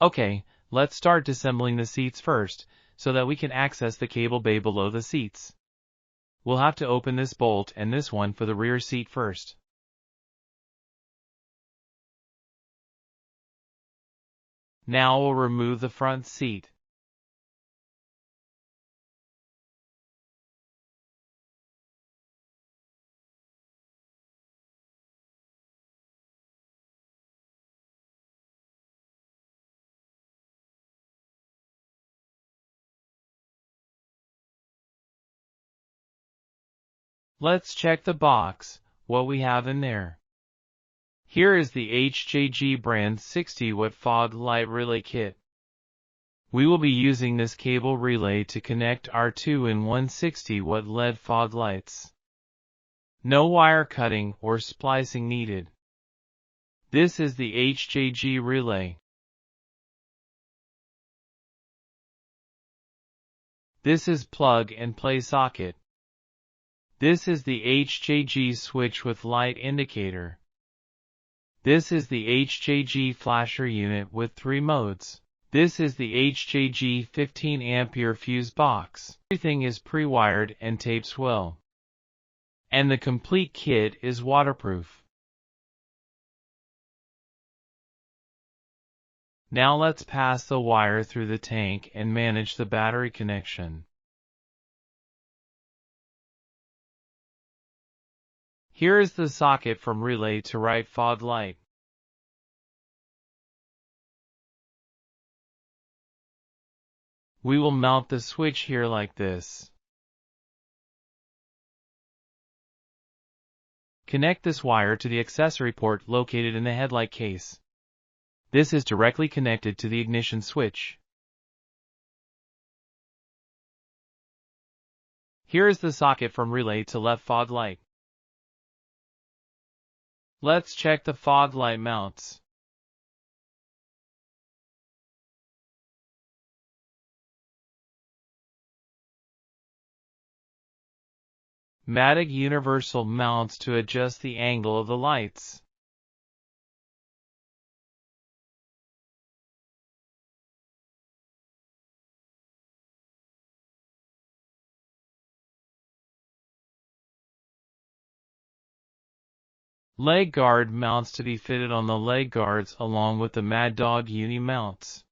Okay, let's start disassembling the seats first, so that we can access the cable bay below the seats. We'll have to open this bolt and this one for the rear seat first. Now we'll remove the front seat. Let's check the box, what we have in there. Here is the HJG brand 60-watt fog light relay kit. We will be using this cable relay to connect our 2-in-1 60-watt LED fog lights. No wire cutting or splicing needed. This is the HJG relay. This is plug and play socket. This is the HJG switch with light indicator. This is the HJG flasher unit with 3 modes. This is the HJG 15 ampere fuse box. Everything is pre-wired and tapes well. And the complete kit is waterproof. Now let's pass the wire through the tank and manage the battery connection. Here is the socket from relay to right fog light. We will mount the switch here like this. Connect this wire to the accessory port located in the headlight case. This is directly connected to the ignition switch. Here is the socket from relay to left fog light. Let's check the fog light mounts. Matic universal mounts to adjust the angle of the lights. Leg guard mounts to be fitted on the leg guards along with the Mad Dog uni mounts.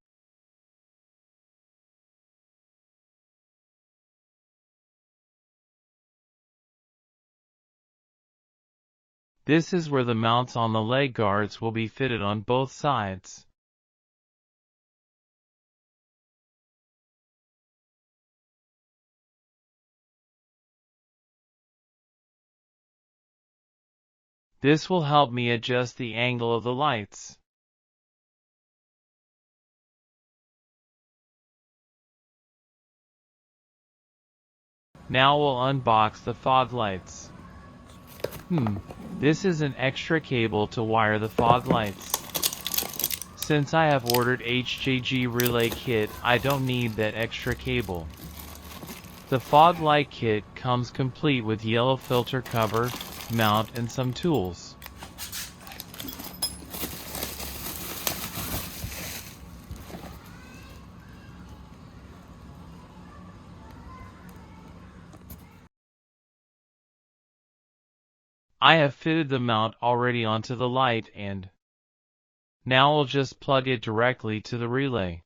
This is where the mounts on the leg guards will be fitted on both sides. This will help me adjust the angle of the lights. Now we'll unbox the fog lights. This is an extra cable to wire the fog lights. Since I have ordered HJG relay kit, I don't need that extra cable. The fog light kit comes complete with yellow filter cover, mount and some tools. I have fitted the mount already onto the light and now I'll just plug it directly to the relay.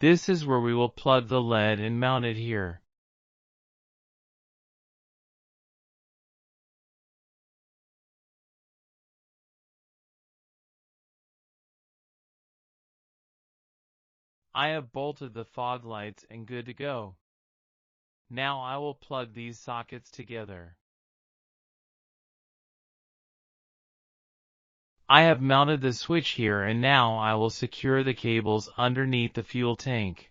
This is where we will plug the LED and mount it here. I have bolted the fog lights and good to go. Now I will plug these sockets together. I have mounted the switch here and now I will secure the cables underneath the fuel tank.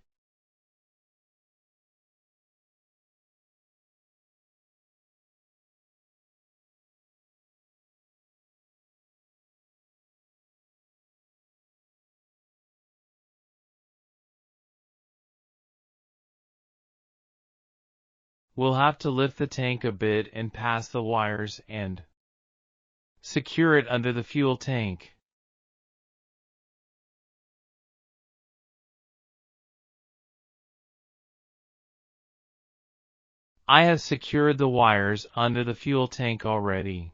We'll have to lift the tank a bit and pass the wires and secure it under the fuel tank. I have secured the wires under the fuel tank already.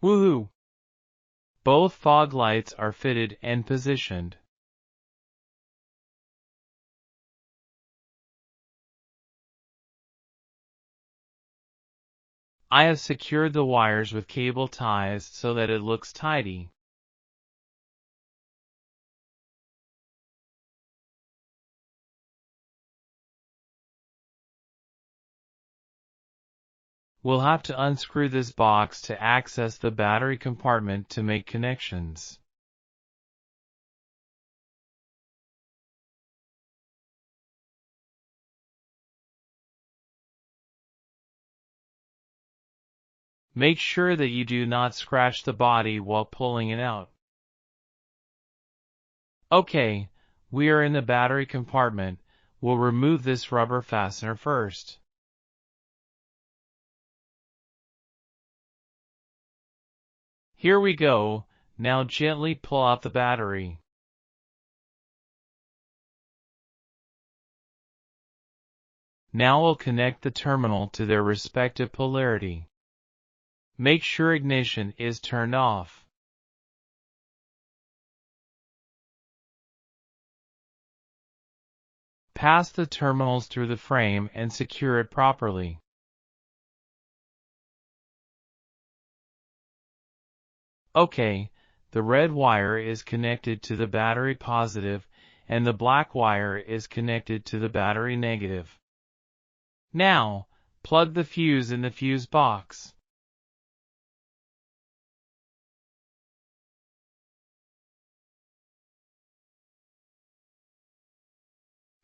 Woohoo! Both fog lights are fitted and positioned. I have secured the wires with cable ties so that it looks tidy. We'll have to unscrew this box to access the battery compartment to make connections. Make sure that you do not scratch the body while pulling it out. Okay, we are in the battery compartment. We'll remove this rubber fastener first. Here we go. Now gently pull out the battery. Now we'll connect the terminal to their respective polarity. Make sure ignition is turned off. Pass the terminals through the frame and secure it properly. Okay, the red wire is connected to the battery positive and the black wire is connected to the battery negative. Now, plug the fuse in the fuse box.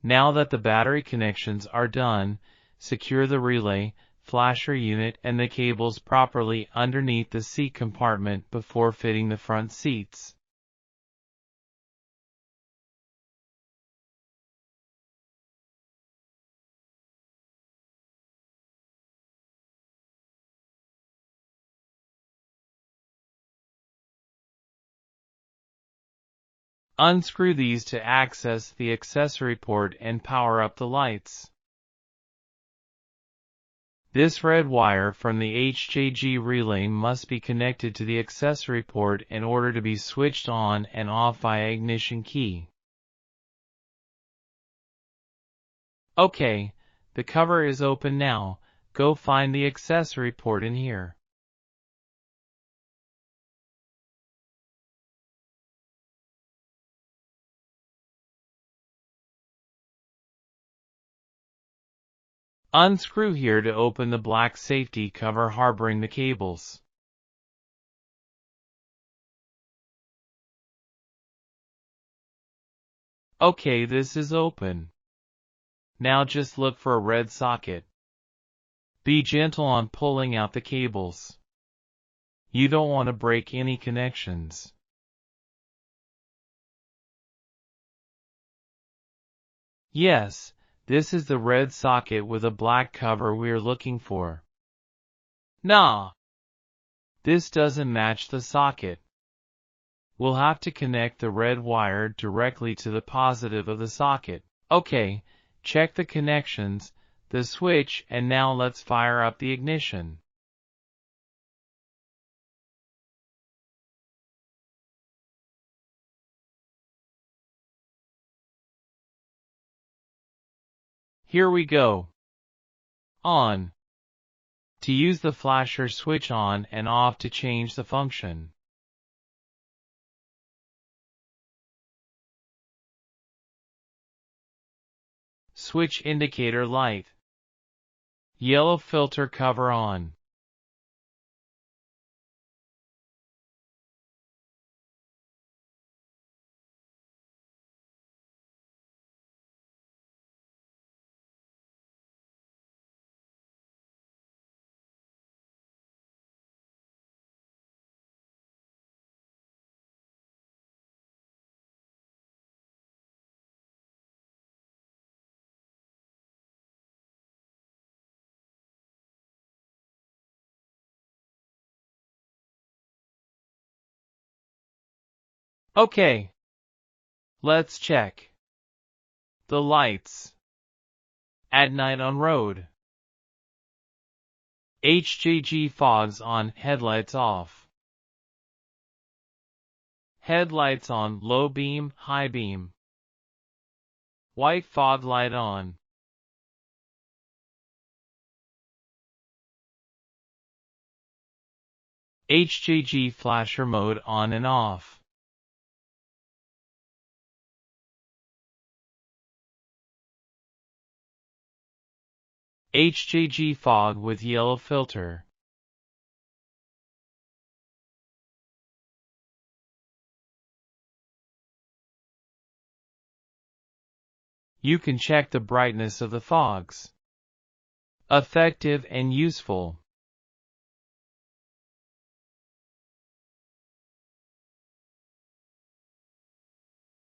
Now that the battery connections are done, secure the relay, flasher unit and the cables properly underneath the seat compartment before fitting the front seats. Unscrew these to access the accessory port and power up the lights. This red wire from the HJG relay must be connected to the accessory port in order to be switched on and off via ignition key. Okay, the cover is open now. Go find the accessory port in here. Unscrew here to open the black safety cover harboring the cables. Okay, this is open. Now just look for a red socket. Be gentle on pulling out the cables. You don't want to break any connections. Yes, this is the red socket with a black cover we're looking for. Nah, this doesn't match the socket. We'll have to connect the red wire directly to the positive of the socket. Okay, check the connections, the switch, and now let's fire up the ignition. Here we go. On. To use the flasher, switch on and off to change the function. Switch indicator light. Yellow filter cover on. Okay. Let's check. The lights. At night on road. HJG fogs on, headlights off. Headlights on, low beam, high beam. White fog light on. HJG flasher mode on and off. HJG fog with yellow filter. You can check the brightness of the fogs. Effective and useful.